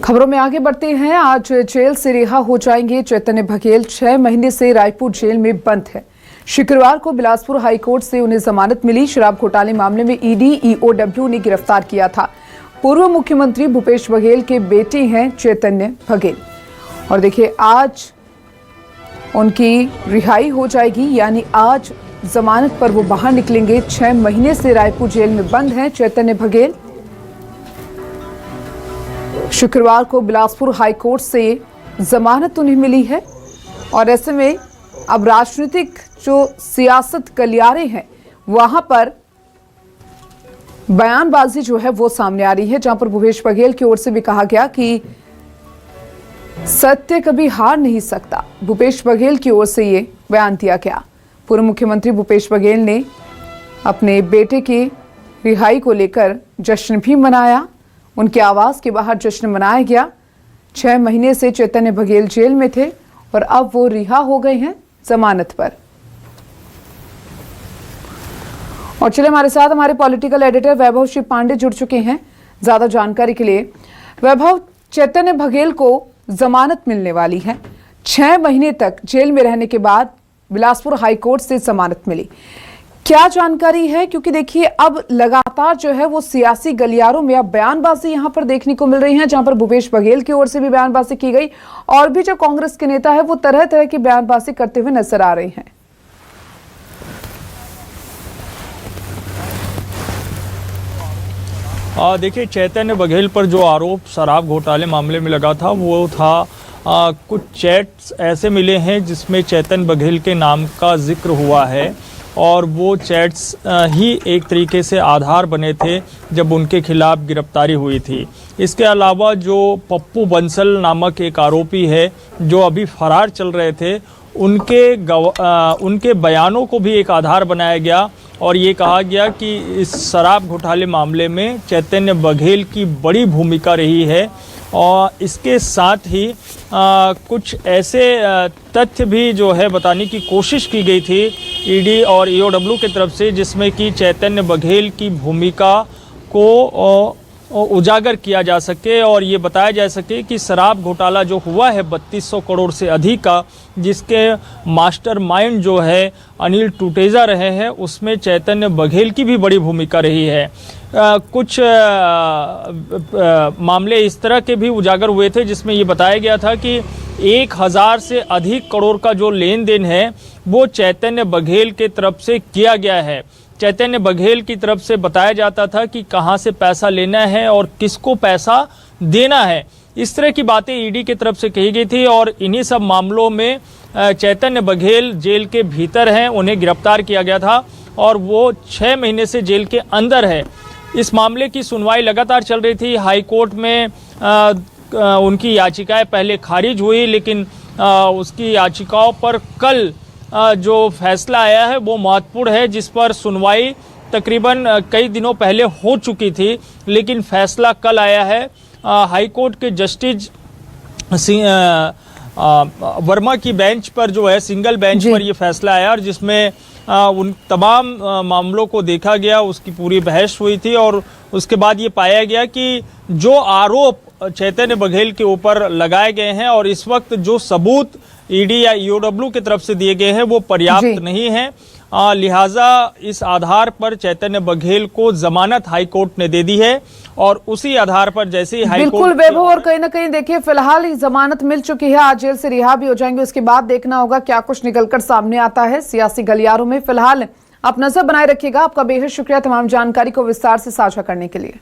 खबरों में आगे बढ़ते हैं। आज जेल से रिहा हो जाएंगे चैतन्य बघेल। 6 महीने से रायपुर जेल में बंद है। शुक्रवार को बिलासपुर हाईकोर्ट से उन्हें जमानत मिली। शराब घोटाले मामले में ईडी ईओडब्ल्यू ने गिरफ्तार किया था। पूर्व मुख्यमंत्री भूपेश बघेल के बेटे हैं चैतन्य बघेल। और देखिए, आज उनकी रिहाई हो जाएगी, यानी आज जमानत पर वो बाहर निकलेंगे। 6 महीने से रायपुर जेल में बंद हैं चैतन्य बघेल। शुक्रवार को बिलासपुर हाईकोर्ट से जमानत उन्हें मिली है और ऐसे में अब राजनीतिक जो सियासत गलियारे हैं वहां पर बयानबाजी जो है वो सामने आ रही है, जहां पर भूपेश बघेल की ओर से भी कहा गया कि सत्य कभी हार नहीं सकता। भूपेश बघेल की ओर से ये बयान दिया गया। पूर्व मुख्यमंत्री भूपेश बघेल ने अपने बेटे की रिहाई को लेकर जश्न भी मनाया। उनके आवास के बाहर जश्न मनाया गया। 6 महीने से चैतन्य बघेल जेल में थे और अब वो रिहा हो गए हैं जमानत पर। और चले, हमारे साथ हमारे पॉलिटिकल एडिटर वैभव शिव पांडे जुड़ चुके हैं ज्यादा जानकारी के लिए। वैभव, चैतन्य बघेल को जमानत मिलने वाली है। 6 महीने तक जेल में रहने के बाद बिलासपुर हाईकोर्ट से जमानत मिली। क्या जानकारी है? क्योंकि देखिए, अब लगातार जो है वो सियासी गलियारों में अब बयानबाजी यहां पर देखने को मिल रही है, जहां पर भूपेश बघेल की ओर से भी बयानबाजी की गई और भी जो कांग्रेस के नेता है वो तरह तरह की बयानबाजी करते हुए नजर आ रहे हैं। देखिए, चैतन्य बघेल पर जो आरोप शराब घोटाले मामले में लगा था वो था कुछ चैट्स ऐसे मिले हैं जिसमें चैतन्य बघेल के नाम का जिक्र हुआ है और वो चैट्स ही एक तरीके से आधार बने थे जब उनके खिलाफ गिरफ्तारी हुई थी। इसके अलावा जो पप्पू बंसल नामक एक आरोपी है जो अभी फरार चल रहे थे, उनके बयानों को भी एक आधार बनाया गया और ये कहा गया कि इस शराब घोटाले मामले में चैतन्य बघेल की बड़ी भूमिका रही है। और इसके साथ ही कुछ ऐसे तथ्य भी जो है बताने की कोशिश की गई थी ईडी और ईओडब्ल्यू की तरफ से, जिसमें कि चैतन्य बघेल की भूमिका को उजागर किया जा सके और ये बताया जा सके कि शराब घोटाला जो हुआ है 3200 करोड़ से अधिक का, जिसके मास्टरमाइंड जो है अनिल टूटेजा रहे हैं, उसमें चैतन्य बघेल की भी बड़ी भूमिका रही है। कुछ मामले इस तरह के भी उजागर हुए थे जिसमें ये बताया गया था कि 1000 से अधिक करोड़ का जो लेन देन है वो चैतन्य बघेल के तरफ से किया गया है। चैतन्य बघेल की तरफ से बताया जाता था कि कहां से पैसा लेना है और किसको पैसा देना है। इस तरह की बातें ईडी की तरफ से कही गई थी और इन्हीं सब मामलों में चैतन्य बघेल जेल के भीतर हैं, उन्हें गिरफ्तार किया गया था और वो 6 महीने से जेल के अंदर है। इस मामले की सुनवाई लगातार चल रही थी। हाई कोर्ट में उनकी याचिकाएं पहले खारिज हुई, लेकिन उसकी याचिकाओं पर कल जो फैसला आया है वो महत्वपूर्ण है, जिस पर सुनवाई तकरीबन कई दिनों पहले हो चुकी थी, लेकिन फैसला कल आया है। हाई कोर्ट के जस्टिस वर्मा की बेंच पर जो है, सिंगल बेंच पर ये फैसला आया और जिसमें उन तमाम मामलों को देखा गया, उसकी पूरी बहस हुई थी और उसके बाद ये पाया गया कि जो आरोप चैतन्य बघेल के ऊपर लगाए गए हैं और इस वक्त जो सबूत ईडी या ईओडब्ल्यू की तरफ से दिए गए हैं वो पर्याप्त नहीं है। लिहाजा इस आधार पर चैतन्य बघेल को जमानत हाईकोर्ट ने दे दी है और उसी आधार पर जैसे ही हाईकोर्ट बिल्कुल वैभव, और कहीं ना कहीं देखिए फिलहाल ही जमानत मिल चुकी है, आज जेल से रिहा भी हो जाएंगे। उसके बाद देखना होगा क्या कुछ निकलकर सामने आता है सियासी गलियारों में। फिलहाल आप नजर बनाए रखिएगा। आपका बेहद शुक्रिया तमाम जानकारी को विस्तार से साझा करने के लिए।